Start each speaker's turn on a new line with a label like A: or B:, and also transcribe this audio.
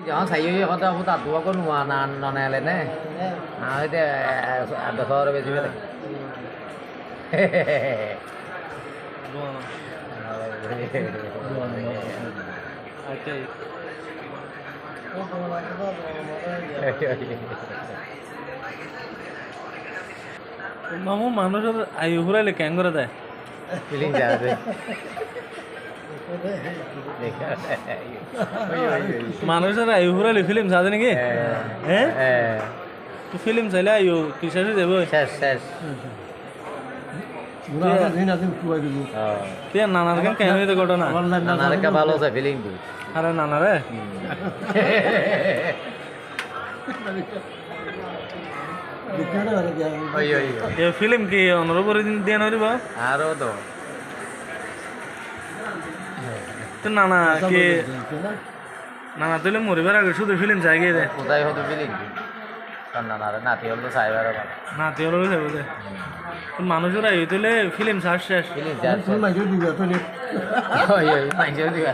A: Jangan saya ya kata aku tak tua kan non elen nah itu ada sore besi besi hehehe
B: মামু মানুষের আয়ু ঘুরাইলে কেন করে দেয়
A: ফিলিং যাবে
B: মানুষের আয়ু ঘুরাইলে ফিল্ম সাজে নাকি হ্যাঁ তো ফিল্ম চাইলে আয়ু কি শেষ হয়ে যাবে
A: শেষ শেষ
B: তুই নানার কেন কেন হইতে ঘটনা
A: নানার কা ভালো আছে ফিলিং দি
B: আরে নানারে
A: ওই ওই
B: এ ফিল্ম কি অনুরূপরে দিন দিয়ে নরিব
A: আরো তো
B: তো নানা কি নানা তুলে মরিবার আগে শুধু ফিল্ম চাই গিয়ে দেয়
A: কোথায় হতো ফিলিং দি কারণ নানারে নাতি হল তো সাইবার
B: না তুই ওর যাবো দে তো মানুষের আয়ু তুলে ফিল্ম শেষ শেষ
A: ফিলিং যাচ্ছে ওই ওই মাইজে দিবা